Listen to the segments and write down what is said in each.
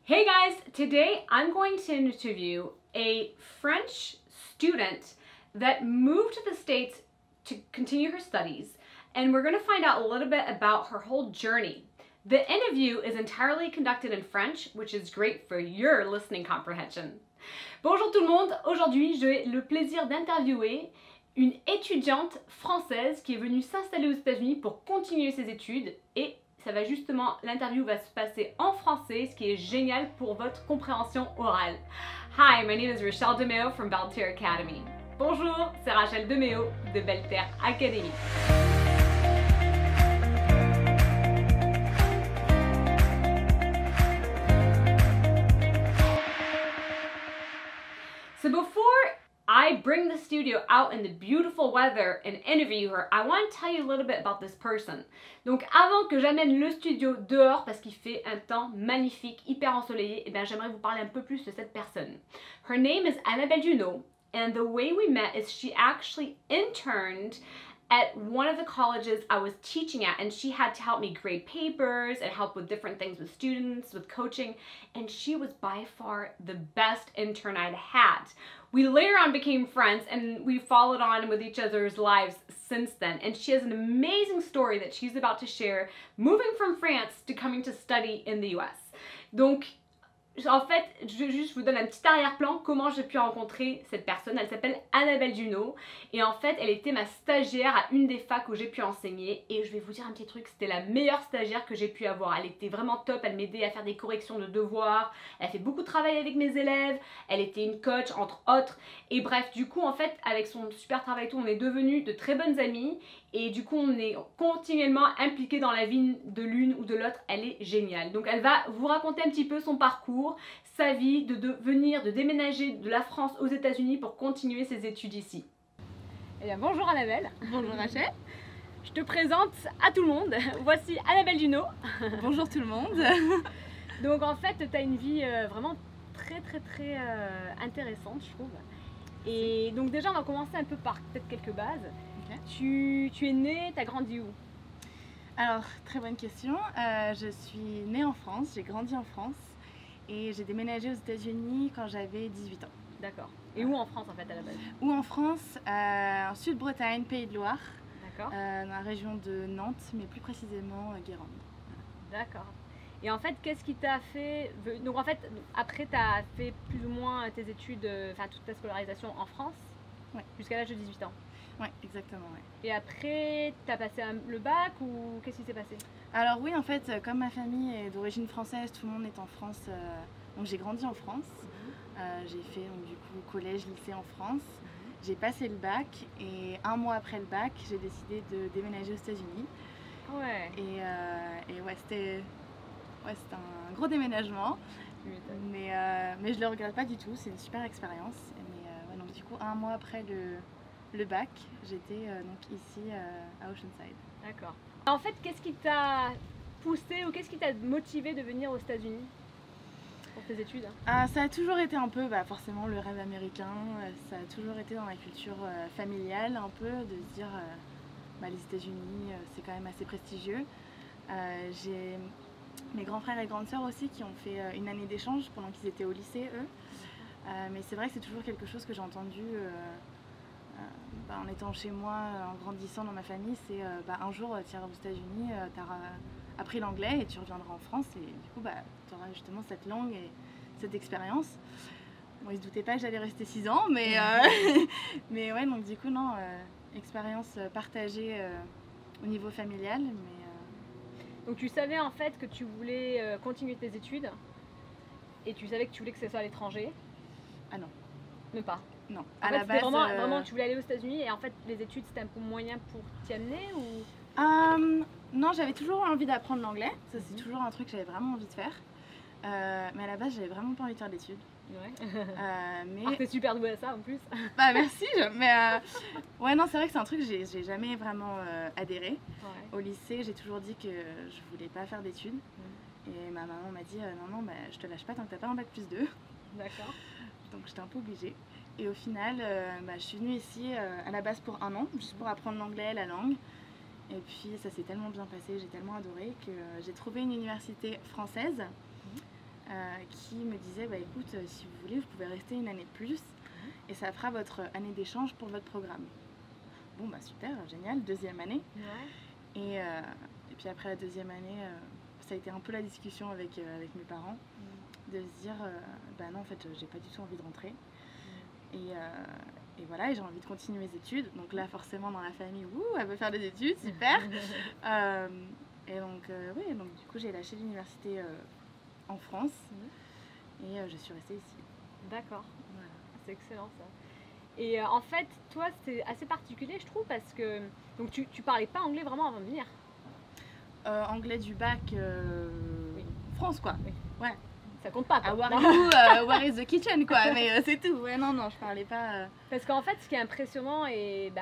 Hey guys, today I'm going to interview a French student that moved to the States to continue her studies, and we're going to find out a little bit about her whole journey. The interview is entirely conducted in French, which is great for your listening comprehension. Bonjour tout le monde, aujourd'hui j'ai le plaisir d'interviewer une étudiante française qui est venue s'installer aux États-Unis pour continuer ses études, et ça va justement, l'interview va se passer en français, ce qui est génial pour votre compréhension orale. Hi, my name is Rachel DeMeo from Belterre Academy. Bonjour, c'est Rachel DeMeo de Belterre Academy. So before I bring the studio out in the beautiful weather and interview her, I want to tell you a little bit about this person. Donc avant que j'amène le studio dehors parce qu'il fait un temps magnifique, hyper ensoleillé, eh bien j'aimerais vous parler un peu plus de cette personne. Her name is Annabelle Junot, and the way we met is she actually interned at one of the colleges I was teaching at, and she had to help me grade papers and help with different things with students, with coaching, and she was by far the best intern I'd had. We later on became friends, and we followed on with each other's lives since then, and she has an amazing story that she's about to share, moving from France to coming to study in the US. Donc, en fait, je vous donne un petit arrière-plan, comment j'ai pu rencontrer cette personne. Elle s'appelle Annabelle Junot, et en fait, elle était ma stagiaire à une des facs où j'ai pu enseigner, et je vais vous dire un petit truc, c'était la meilleure stagiaire que j'ai pu avoir. Elle était vraiment top, elle m'aidait à faire des corrections de devoirs, elle a fait beaucoup de travail avec mes élèves, elle était une coach, entre autres, et bref, du coup, en fait, avec son super travail et tout, on est devenus de très bonnes amies, et du coup, on est continuellement impliqués dans la vie de l'une ou de l'autre. Elle est géniale. Donc, elle va vous raconter un petit peu son parcours, sa vie, de déménager de la France aux États-Unis pour continuer ses études ici. Eh bien, bonjour Annabelle. Bonjour Rachel. Je te présente à tout le monde. Voici Annabelle Junot. Bonjour tout le monde. Donc, en fait, tu as une vie vraiment très intéressante, je trouve. Et donc, déjà, on va commencer un peu par peut-être quelques bases. Okay. Tu es née, tu as grandi où? Alors, très bonne question. Je suis née en France, j'ai grandi en France et j'ai déménagé aux États-Unis quand j'avais 18 ans. D'accord. Et où en France en fait à la base? Où en France? En Sud-Bretagne, Pays de Loire. D'accord. Dans la région de Nantes, mais plus précisément Guérande. D'accord. Et en fait, qu'est-ce qui t'a fait... Donc en fait, après tu as fait plus ou moins tes études, enfin toute ta scolarisation en France? Ouais. Jusqu'à l'âge de 18 ans? Oui, exactement. Ouais. Et après, tu as passé le bac ou qu'est-ce qui s'est passé? Alors oui, en fait, comme ma famille est d'origine française, tout le monde est en France, donc j'ai grandi en France. J'ai fait donc, du coup collège, lycée en France. J'ai passé le bac et un mois après le bac, j'ai décidé de déménager aux États-Unis. Ouais. Et ouais, c'était un gros déménagement, mais je le regrette pas du tout. C'est une super expérience. Mais ouais, donc du coup, un mois après le bac, j'étais donc ici à Oceanside. D'accord. En fait, qu'est-ce qui t'a poussé ou qu'est-ce qui t'a motivé de venir aux États-Unis pour tes études? Ça a toujours été un peu, forcément, le rêve américain. Ça a toujours été dans la culture familiale, un peu, de se dire les États-Unis, c'est quand même assez prestigieux. J'ai mes grands frères et grandes sœurs aussi qui ont fait une année d'échange pendant qu'ils étaient au lycée, eux. Mais c'est vrai que c'est toujours quelque chose que j'ai entendu en étant chez moi, en grandissant dans ma famille, c'est un jour tu iras aux États-Unis, tu auras appris l'anglais et tu reviendras en France et du coup tu auras justement cette langue et cette expérience. Bon, ils se doutaient pas que j'allais rester 6 ans, mais, mais ouais, donc du coup non, expérience partagée au niveau familial. Donc tu savais en fait que tu voulais continuer tes études et tu savais que tu voulais que ce soit à l'étranger? Ah non. Même pas? Non, à la base, vraiment tu voulais aller aux États-Unis et en fait les études c'était un peu moyen pour t'y amener ou? Non, j'avais toujours envie d'apprendre l'anglais, ça c'est toujours un truc que j'avais vraiment envie de faire. Mais à la base j'avais vraiment pas envie de faire d'études. Ouais. Mais t'es super douée à ça en plus. Merci, mais ouais non c'est vrai que c'est un truc que j'ai jamais vraiment adhéré. Ouais. Au lycée j'ai toujours dit que je voulais pas faire d'études. Et ma maman m'a dit non je te lâche pas tant que t'as pas un bac +2. D'accord. Donc j'étais un peu obligée. Et au final, je suis venue ici à la base pour 1 an, juste pour apprendre l'anglais, la langue. Et puis ça s'est tellement bien passé, j'ai tellement adoré que j'ai trouvé une université française qui me disait bah, écoute, si vous voulez, vous pouvez rester une année de plus et ça fera votre année d'échange pour votre programme. Bon, bah super, génial, deuxième année. Ouais. Et puis après la deuxième année, ça a été un peu la discussion avec mes parents, de se dire bah non, en fait, j'ai pas du tout envie de rentrer. Et voilà, et j'ai envie de continuer mes études. Donc là, forcément, dans la famille, elle veut faire des études, super. Et donc, oui, donc du coup, j'ai lâché l'université en France et je suis restée ici. D'accord, Voilà. c'est excellent ça. Et en fait, toi, c'est assez particulier, je trouve, parce que donc tu parlais pas anglais vraiment avant de venir. Anglais du bac, Oui. France, quoi. Oui. Ouais. Ça compte pas, quoi. Where is the kitchen, quoi. Mais c'est tout. Ouais, non, je parlais pas. Parce qu'en fait, ce qui est impressionnant et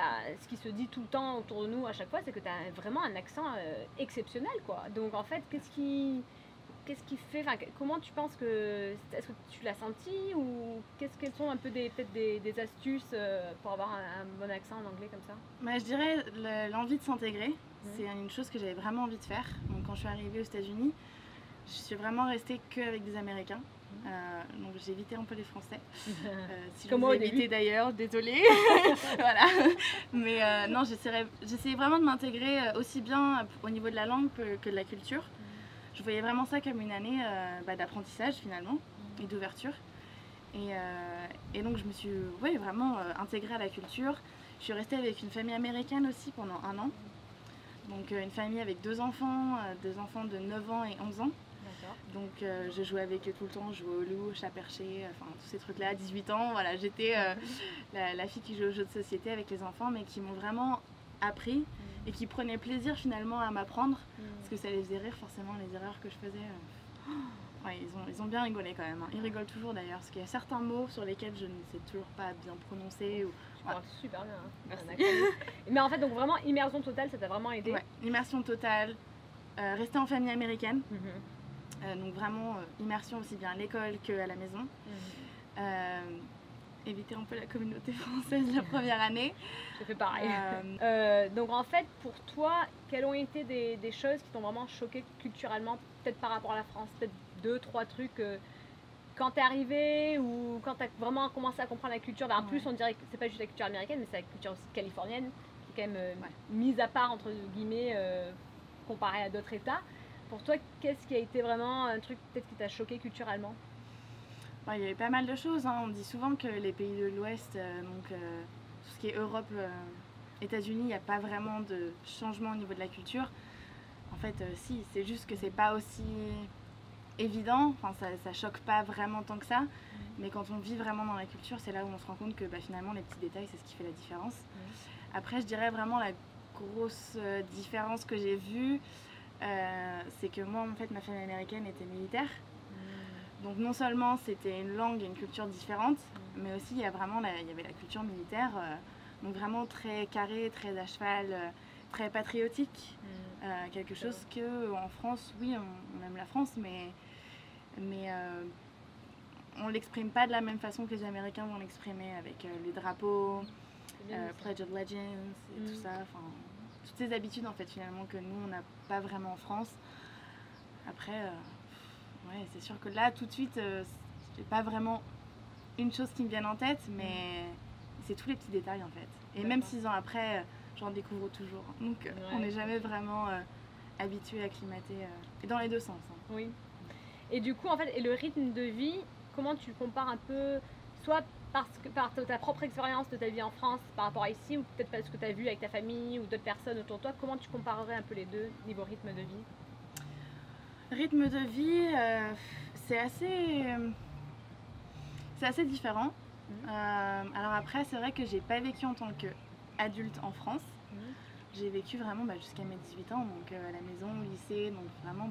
ce qui se dit tout le temps autour de nous à chaque fois, c'est que tu as vraiment un accent exceptionnel, quoi. Donc en fait, qu'est-ce qui fait, comment tu penses que, est-ce que tu l'as senti ou quelles sont un peu peut-être des astuces pour avoir un bon accent en anglais comme ça? Bah, je dirais l'envie de s'intégrer. C'est une chose que j'avais vraiment envie de faire. Donc quand je suis arrivée aux États-Unis, je suis vraiment restée qu'avec des Américains. Donc j'ai évité un peu les Français. Si Comme je moi vous au ai évité début. d'ailleurs, désolée. Voilà. Mais non, j'essayais vraiment de m'intégrer aussi bien au niveau de la langue que de la culture. Je voyais vraiment ça comme une année d'apprentissage finalement et d'ouverture. Et donc je me suis vraiment intégrée à la culture. Je suis restée avec une famille américaine aussi pendant 1 an. Donc une famille avec 2 enfants de 9 ans et 11 ans. Donc je jouais avec eux tout le temps, je jouais au loup, au chat perché, enfin tous ces trucs-là, à 18 ans, voilà, j'étais la fille qui jouait aux jeux de société avec les enfants, mais qui m'ont vraiment appris et qui prenaient plaisir finalement à m'apprendre, parce que ça les faisait rire forcément, les erreurs que je faisais. Ouais, ils ont bien rigolé quand même, hein. Ils rigolent toujours d'ailleurs, parce qu'il y a certains mots sur lesquels je ne sais toujours pas bien prononcer. Tu parles super bien, hein. Merci. Mais en fait, donc vraiment, immersion totale, ça t'a vraiment aidé? Ouais, immersion totale, rester en famille américaine. Donc vraiment immersion aussi bien à l'école qu'à la maison. Éviter un peu la communauté française la première année. J'ai fait pareil. Donc en fait, pour toi, quelles ont été des choses qui t'ont vraiment choqué culturellement, peut-être par rapport à la France, peut-être 2-3 trucs quand t'es arrivé ou quand t'as vraiment commencé à comprendre la culture. En plus, on dirait que c'est pas juste la culture américaine, mais c'est la culture aussi californienne, qui est quand même mise à part entre guillemets comparée à d'autres États. Pour toi, qu'est-ce qui a été vraiment un truc peut-être qui t'a choqué culturellement? Il y avait pas mal de choses, hein. On dit souvent que les pays de l'Ouest, tout ce qui est Europe, États-Unis, il n'y a pas vraiment de changement au niveau de la culture. En fait, si, c'est juste que c'est pas aussi évident, enfin, ça choque pas vraiment tant que ça. Mais quand on vit vraiment dans la culture, c'est là où on se rend compte que finalement les petits détails, c'est ce qui fait la différence. Après, je dirais vraiment la grosse différence que j'ai vue, c'est que moi, en fait, ma famille américaine était militaire. Donc non seulement c'était une langue et une culture différente, mais aussi il y avait la culture militaire, donc vraiment très carré, très à cheval, très patriotique. Quelque chose que en France, oui, on aime la France, mais on l'exprime pas de la même façon que les Américains vont l'exprimer avec les drapeaux, Pledge of Allegiance et tout ça. Toutes ces habitudes en fait finalement que nous on n'a pas vraiment en France. Après, c'est sûr que là tout de suite, j'ai pas vraiment une chose qui me vient en tête, mais c'est tous les petits détails en fait. Et même 6 ans après, j'en découvre toujours. Donc on n'est jamais vraiment habitué, acclimaté, et dans les deux sens. Hein. Oui. Et du coup, en fait, et le rythme de vie, comment tu le compares un peu, soit par ta propre expérience de ta vie en France par rapport à ici, ou peut-être parce que tu as vu avec ta famille ou d'autres personnes autour de toi, comment tu comparerais un peu les deux niveau rythme de vie? Rythme de vie, c'est assez différent. Alors après, c'est vrai que j'ai pas vécu en tant qu'adulte en France. J'ai vécu vraiment jusqu'à mes 18 ans, donc à la maison, au lycée, donc vraiment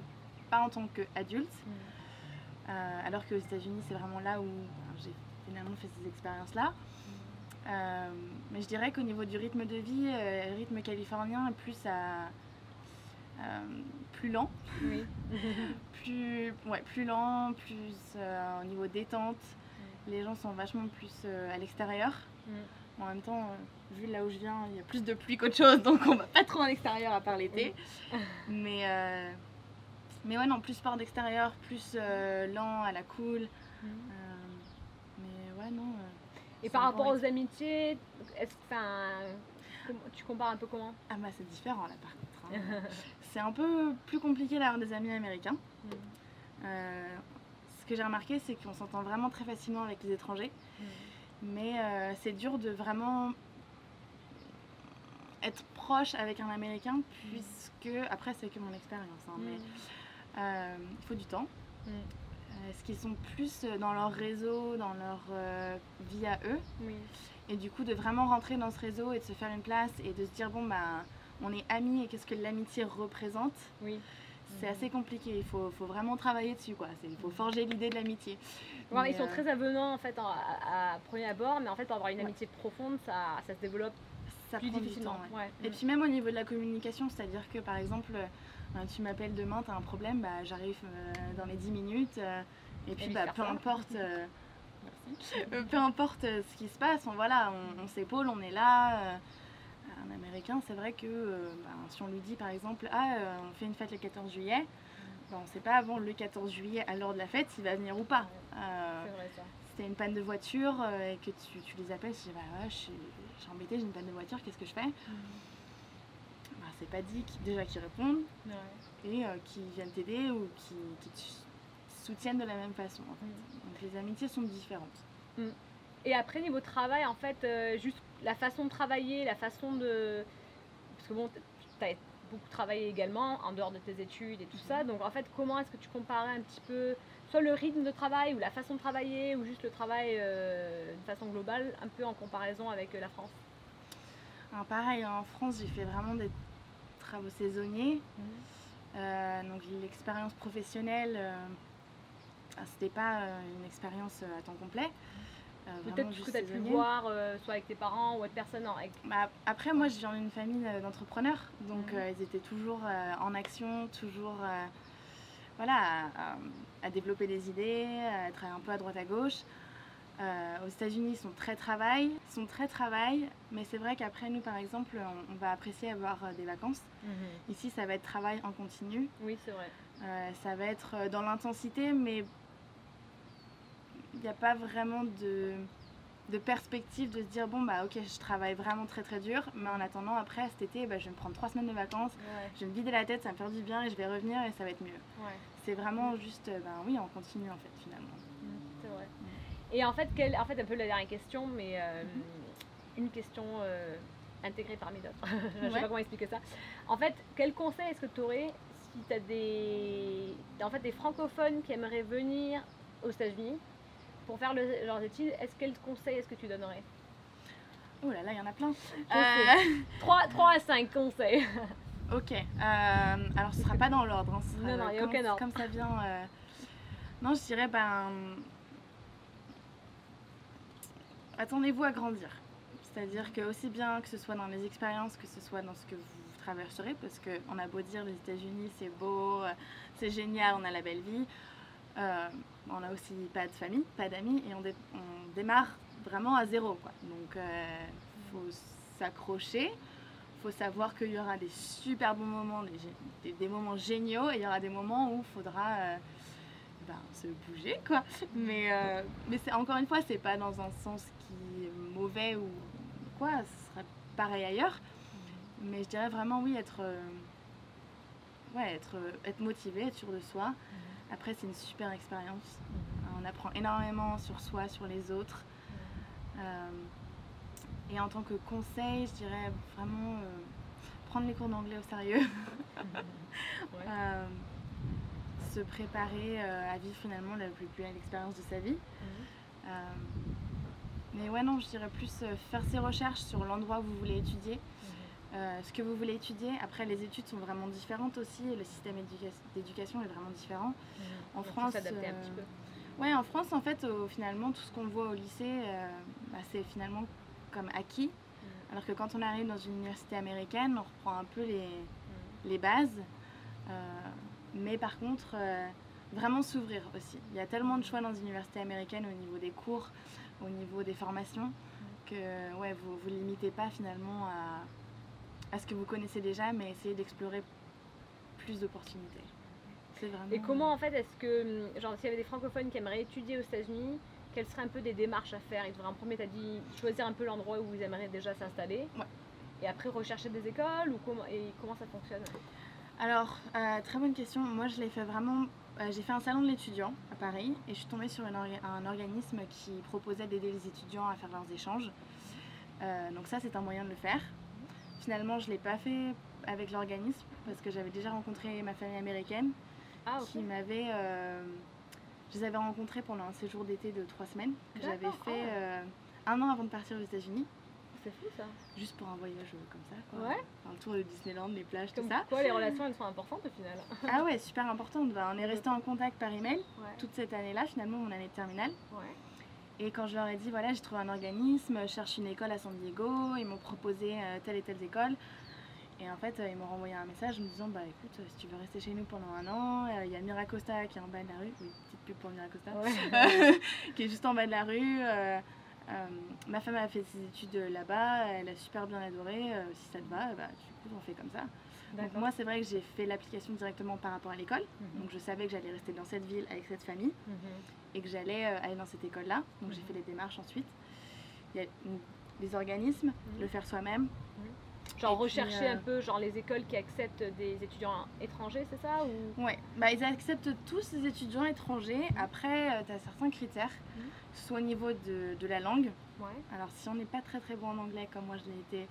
pas en tant qu'adulte. Alors qu'aux États-Unis, c'est vraiment là où j'ai finalement fait ces expériences-là. Mais je dirais qu'au niveau du rythme de vie, le rythme californien est plus lent. Oui. plus lent, plus au niveau détente. Les gens sont vachement plus à l'extérieur. En même temps, vu là où je viens, il y a plus de pluie qu'autre chose, donc on va pas trop en extérieur à part l'été. Mais Mais ouais, non, plus sport d'extérieur, plus lent, à la cool. Mais ouais, non. Et par rapport aux amitiés, est-ce que tu compares un peu comment? Ah bah c'est différent là par contre. Hein. C'est un peu plus compliqué d'avoir des amis américains. Ce que j'ai remarqué, c'est qu'on s'entend vraiment très facilement avec les étrangers. Mais c'est dur de vraiment être proche avec un américain, puisque, après c'est que mon expérience, hein, mais il faut du temps. Est-ce qu'ils sont plus dans leur réseau, dans leur vie à eux. Et du coup de vraiment rentrer dans ce réseau et de se faire une place et de se dire bon bah on est amis et qu'est-ce que l'amitié représente. C'est assez compliqué, il faut vraiment travailler dessus quoi. Il faut forger l'idée de l'amitié. Ils sont très avenants en fait à premier abord, mais en fait pour avoir une amitié profonde, ça se développe plus difficilement. Et puis même au niveau de la communication, c'est-à-dire que par exemple tu m'appelles demain, tu as un problème, bah, j'arrive dans les 10 minutes et puis bah, peu importe peu importe ce qui se passe, on s'épaule, on est là. Un américain, c'est vrai que si on lui dit par exemple on fait une fête le 14 juillet, on ne sait pas avant le 14 juillet à l'heure de la fête s'il va venir ou pas. C'est vrai ça. Si tu as une panne de voiture et que tu les appelles, tu dis je suis embêtée, j'ai une panne de voiture, qu'est-ce que je fais? C'est pas dit déjà qu'ils répondent et qu'ils viennent t'aider ou qu'ils te soutiennent de la même façon. En fait. Donc les amitiés sont différentes. Et après niveau travail, en fait, juste la façon de travailler, la façon de... Parce que bon, tu as beaucoup travaillé également en dehors de tes études et tout ça, donc en fait comment est-ce que tu comparais un petit peu soit le rythme de travail ou la façon de travailler ou juste le travail de façon globale, un peu en comparaison avec la France? Alors pareil, en France j'ai fait vraiment des travaux saisonniers, donc l'expérience professionnelle c'était pas une expérience à temps complet. Peut-être que tu as pu voir soit avec tes parents ou autre personne avec... Après moi je viens d'une famille d'entrepreneurs, donc ils étaient toujours en action, toujours à développer des idées, à être un peu à droite à gauche. Aux États-Unis ils sont très travail, mais c'est vrai qu'après nous par exemple on va apprécier avoir des vacances. Ici ça va être travail en continu. Oui c'est vrai. Ça va être dans l'intensité, mais il n'y a pas vraiment de perspective de se dire bon bah ok je travaille vraiment très très dur, mais en attendant après cet été je vais me prendre 3 semaines de vacances, je vais me vider la tête, ça va me faire du bien et je vais revenir et ça va être mieux. C'est vraiment juste oui on continue en fait finalement. C'est vrai. Et en fait un peu la dernière question, mais une question intégrée parmi d'autres. Je sais pas comment expliquer ça. En fait quel conseil est-ce que tu aurais si tu as des francophones qui aimeraient venir aux États-Unis pour faire leurs études, quel conseil est-ce que tu donnerais? Oh là là, il y en a plein. 3 à 5 conseils. Ok, alors ce sera pas dans l'ordre. Hein, non, il n'y a aucun ordre. Comme ça vient. Non, je dirais, attendez-vous à grandir. C'est-à-dire que aussi bien que ce soit dans les expériences, que ce soit dans ce que vous traverserez, parce qu'on a beau dire les États-Unis c'est beau, c'est génial, on a la belle vie. On n'a aussi pas de famille, pas d'amis et on démarre vraiment à zéro quoi. Donc faut s'accrocher, faut savoir qu'il y aura des super bons moments, des moments géniaux et il y aura des moments où il faudra se bouger quoi. Mais c'est, encore une fois c'est pas dans un sens qui est mauvais ou quoi, ce sera pareil ailleurs. Mais je dirais vraiment oui être motivé, être sûr de soi. Après, c'est une super expérience. On apprend énormément sur soi, sur les autres. Et en tant que conseil, je dirais vraiment prendre les cours d'anglais au sérieux. Se préparer à vivre finalement la plus belle expérience de sa vie. Mais ouais, non, je dirais plus faire ses recherches sur l'endroit où vous voulez étudier. Ce que vous voulez étudier. Après, les études sont vraiment différentes aussi. Le système d'éducation est vraiment différent. En France, s'adapter un petit peu. Ouais, en France, en fait, finalement, tout ce qu'on voit au lycée, c'est finalement comme acquis. Alors que quand on arrive dans une université américaine, on reprend un peu les bases. Mais par contre, vraiment s'ouvrir aussi. Il y a tellement de choix dans les universités américaines au niveau des cours, au niveau des formations, que vous ne limitez pas finalement à ce que vous connaissez déjà, mais essayez d'explorer plus d'opportunités. C'est vraiment... Et comment en fait est-ce que, genre s'il y avait des francophones qui aimeraient étudier aux États-Unis, quelles seraient un peu des démarches à faire? Ils devraient en premier, t'as dit, choisir un peu l'endroit où ils aimeraient déjà s'installer. Ouais. Et après rechercher des écoles ou comment ça fonctionne? Alors, très bonne question. Moi, je l'ai fait vraiment... j'ai fait un salon de l'étudiant à Paris et je suis tombée sur un organisme qui proposait d'aider les étudiants à faire leurs échanges. Donc ça, c'est un moyen de le faire. Finalement, je ne l'ai pas fait avec l'organisme parce que j'avais déjà rencontré ma famille américaine qui m'avait... je les avais rencontrés pendant un séjour d'été de 3 semaines que j'avais fait 1 an avant de partir aux États-Unis. C'est fou ça. Juste pour un voyage comme ça, quoi. Ouais. Enfin, le tour de Disneyland, les plages, comme tout ça. Quoi, les relations elles sont importantes au final. Ah ouais, super importante. Bah, on est resté en contact par email toute cette année-là, finalement mon année de terminale. Ouais. Et quand je leur ai dit voilà, j'ai trouvé un organisme, je cherche une école à San Diego, ils m'ont proposé telle et telle école. Et en fait, ils m'ont renvoyé un message me disant bah écoute, si tu veux rester chez nous pendant 1 an, il y a Miracosta qui est en bas de la rue, oui, petite pub pour Miracosta, qui est juste en bas de la rue. Ma femme a fait ses études là-bas, elle a super bien adoré, si ça te va, bah, du coup on fait comme ça. Donc moi c'est vrai que j'ai fait l'application directement par rapport à l'école, donc je savais que j'allais rester dans cette ville avec cette famille et que j'allais aller dans cette école-là, donc j'ai fait les démarches ensuite. Il y a les organismes, le faire soi-même. Genre et rechercher puis, un peu genre les écoles qui acceptent des étudiants étrangers, c'est ça ou... Ouais, bah, ils acceptent tous les étudiants étrangers. Après, tu as certains critères, soit au niveau de la langue. Ouais. Alors si on n'est pas très très bon en anglais comme moi je l'ai été,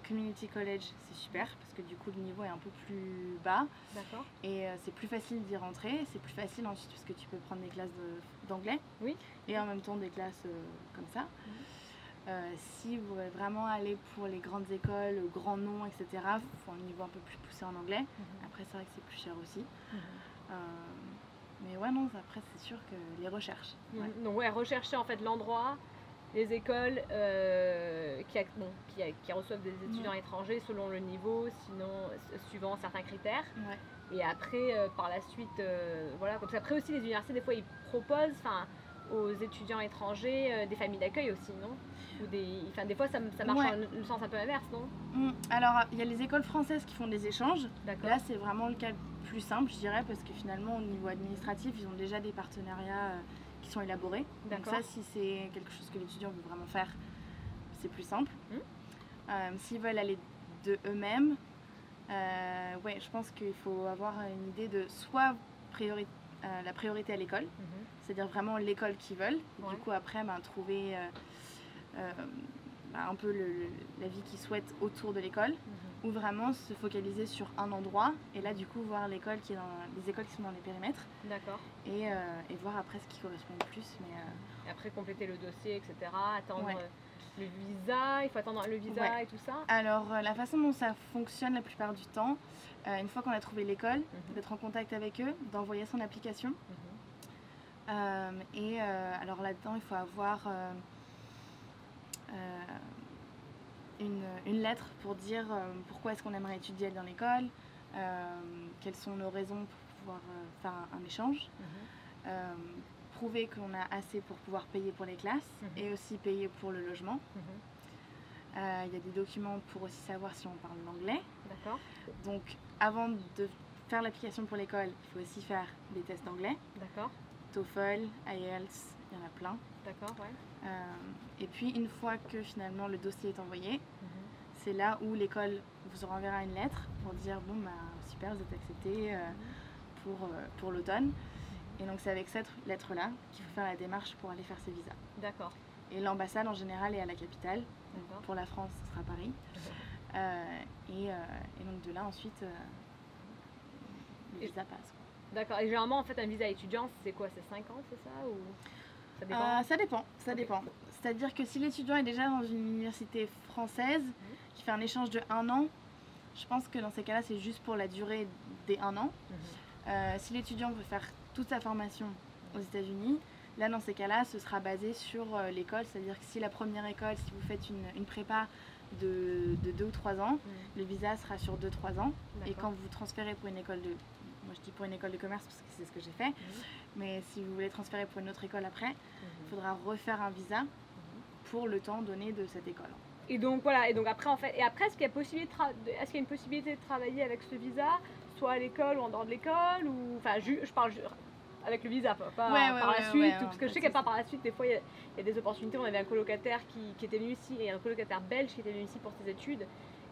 Community College c'est super parce que du coup le niveau est un peu plus bas. D'accord. Et c'est plus facile d'y rentrer, c'est plus facile ensuite parce que tu peux prendre des classes d'anglais. Oui. Et en même temps des classes comme ça. Si vous voulez vraiment aller pour les grandes écoles, grands noms, etc., il faut un niveau un peu plus poussé en anglais. Après, c'est vrai que c'est plus cher aussi. Mais ouais, non, après, c'est sûr que les recherches. Ouais. Donc, ouais, rechercher en fait l'endroit, les écoles qui reçoivent des étudiants étrangers selon le niveau, sinon suivant certains critères. Ouais. Et après, par la suite, voilà, comme ça. Après aussi, les universités, des fois, ils proposent aux étudiants étrangers des familles d'accueil aussi, non? Ou des fois ça marche le sens un peu inverse, non? Alors il y a les écoles françaises qui font des échanges. Là c'est vraiment le cas le plus simple je dirais parce que finalement au niveau administratif ils ont déjà des partenariats qui sont élaborés. Donc ça si c'est quelque chose que l'étudiant veut vraiment faire c'est plus simple. S'ils veulent aller de eux-mêmes, ouais je pense qu'il faut avoir une idée de soit la priorité à l'école, c'est-à-dire vraiment l'école qu'ils veulent. Et du coup après trouver un peu la vie qu'ils souhaitent autour de l'école, ou vraiment se focaliser sur un endroit et là du coup voir l'école qui est les écoles qui sont dans les périmètres. D'accord. Et voir après ce qui correspond le plus. Et après compléter le dossier, etc. Attendre le visa, il faut attendre le visa et tout ça. Alors la façon dont ça fonctionne la plupart du temps, une fois qu'on a trouvé l'école, d'être en contact avec eux, d'envoyer son application. Alors là-dedans il faut avoir une lettre pour dire pourquoi est-ce qu'on aimerait étudier dans l'école, quelles sont nos raisons pour pouvoir faire un échange, prouver qu'on a assez pour pouvoir payer pour les classes et aussi payer pour le logement. Il y a des documents pour aussi savoir si on parle l'anglais. D'accord. Donc avant de faire l'application pour l'école, il faut aussi faire des tests d'anglais. D'accord. TOEFL, IELTS, il y en a plein. D'accord, ouais. Et puis une fois que finalement le dossier est envoyé, c'est là où l'école vous renverra une lettre pour dire bon bah super vous êtes accepté pour l'automne. Et donc c'est avec cette lettre-là qu'il faut faire la démarche pour aller faire ses visas. D'accord. Et l'ambassade en général est à la capitale. Pour la France, ce sera Paris. Et donc de là ensuite, le visa passe. D'accord. Et généralement en fait un visa étudiant c'est quoi? C'est 5 ans, c'est ça ou... Ça dépend. C'est-à-dire que si l'étudiant est déjà dans une université française qui fait un échange de 1 an, je pense que dans ces cas-là, c'est juste pour la durée des 1 an. Si l'étudiant veut faire toute sa formation aux États-Unis, là, dans ces cas-là, ce sera basé sur l'école. C'est-à-dire que si la première école, si vous faites une prépa de 2 ou 3 ans, le visa sera sur 2-3 ans. Et quand vous transférez pour une école de... Moi, je dis pour une école de commerce parce que c'est ce que j'ai fait. Mais si vous voulez transférer pour une autre école après, il faudra refaire un visa pour le temps donné de cette école. Et donc voilà, et donc après en fait, et après est-ce qu'il y a une possibilité de travailler avec ce visa, soit à l'école ou en dehors de l'école, ou enfin je parle avec le visa, pas par la suite, parce que je sais qu'à part par la suite, des fois il y a des opportunités. On avait un colocataire qui était venu ici, et un colocataire belge qui était venu ici pour ses études,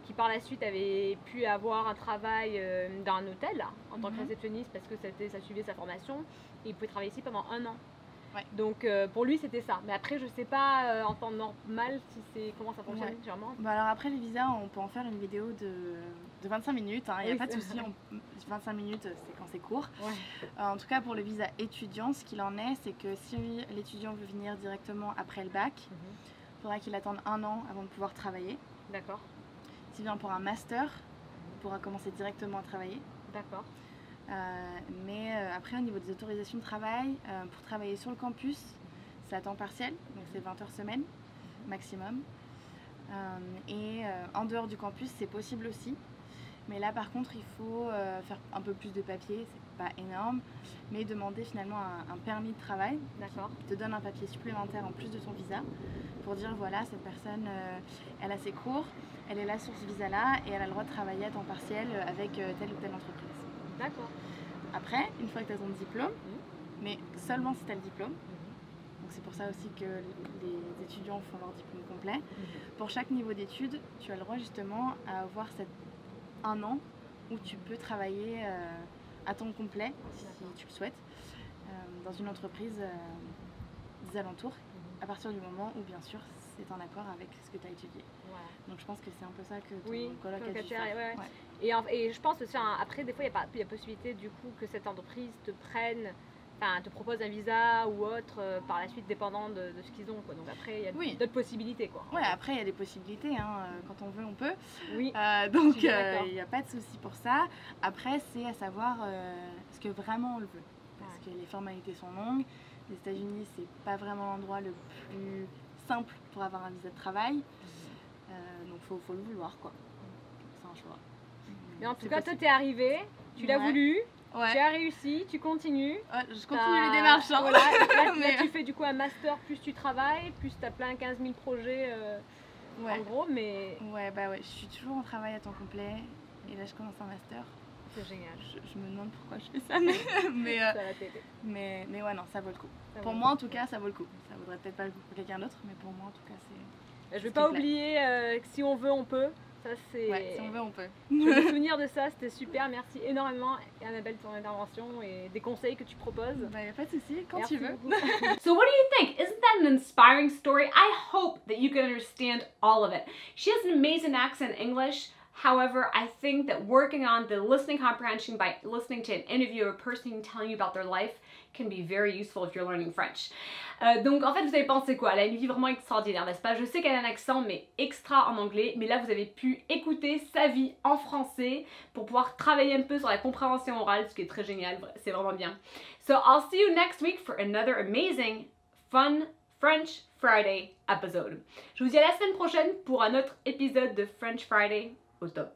qui par la suite avait pu avoir un travail dans un hôtel là, en tant que réceptionniste, parce que ça suivait sa formation, et il pouvait travailler ici pendant 1 an. Ouais. Donc pour lui c'était ça, mais après je sais pas en temps normal si c'est comment ça fonctionne légèrement. Bah alors après les visas, on peut en faire une vidéo de 25 minutes, il n'y a pas de souci, 25 minutes c'est quand c'est court. En tout cas pour le visa étudiant, ce qu'il en est, c'est que si l'étudiant veut venir directement après le bac, il faudra qu'il attende 1 an avant de pouvoir travailler. D'accord. S'il vient pour un master, il pourra commencer directement à travailler. D'accord. Mais après au niveau des autorisations de travail, pour travailler sur le campus, c'est à temps partiel, donc c'est 20 heures semaine maximum. Et en dehors du campus c'est possible aussi, mais là par contre il faut faire un peu plus de papier, c'est pas énorme, mais demander finalement un permis de travail qui te donne un papier supplémentaire en plus de ton visa pour dire voilà, cette personne elle a ses cours, elle est là sur ce visa là et elle a le droit de travailler à temps partiel avec telle ou telle entreprise. D'accord. Après, une fois que tu as ton diplôme, mais seulement si tu as le diplôme, donc c'est pour ça aussi que les étudiants font leur diplôme complet, pour chaque niveau d'études, tu as le droit justement à avoir 1 an où tu peux travailler à temps complet, si tu le souhaites, dans une entreprise des alentours, à partir du moment où bien sûr c'est en accord avec ce que tu as étudié. Donc je pense que c'est un peu ça que ton coloc a dû faire. Et je pense aussi, après des fois il y a possibilité du coup que cette entreprise te prenne, enfin te propose un visa ou autre par la suite dépendant de ce qu'ils ont quoi. Donc après il y a d'autres possibilités quoi. Ouais, après il y a des possibilités, quand on veut on peut. Oui. Donc il n'y a pas de souci pour ça. Après c'est à savoir ce que vraiment on le veut. Parce que les formalités sont longues. Les États-Unis c'est pas vraiment l'endroit le plus simple pour avoir un visa de travail. Donc faut le vouloir quoi. C'est un choix. Mais en tout cas toi t'es arrivé, tu l'as voulu. Tu as réussi, tu continues. Je continue les démarches. Voilà, là, tu fais du coup un master, plus tu travailles, plus tu as plein 15 000 projets en gros. Mais... je suis toujours en travail à temps complet et là je commence un master. C'est génial. Je me demande pourquoi je fais ça, mais ouais, non, ça vaut le coup. Pour moi en tout cas, ça vaut le coup. Ça vaudrait peut-être pas le coup pour quelqu'un d'autre, mais pour moi en tout cas, c'est. Je vais pas oublier que si on veut, on peut. Ça, c'est... si on veut, on peut. Je me souvenir de ça, c'était super. Merci énormément, Annabelle, de ton intervention et des conseils que tu proposes. Y a pas de souci, quand tu veux. So what do you think? Isn't that an inspiring story? I hope that you can understand all of it. She has an amazing accent in English. However, I think that working on the listening comprehension by listening to an interview or a person telling you about their life can be very useful if you're learning French. Donc en fait, vous avez pensé quoi? Elle a une vie vraiment extraordinaire, n'est-ce pas? Je sais qu'elle a un accent, mais extra en anglais. Mais là, vous avez pu écouter sa vie en français pour pouvoir travailler un peu sur la compréhension orale, ce qui est très génial. C'est vraiment bien. So I'll see you next week for another amazing, fun French Friday episode. Je vous dis à la semaine prochaine pour un autre épisode de French Friday au top.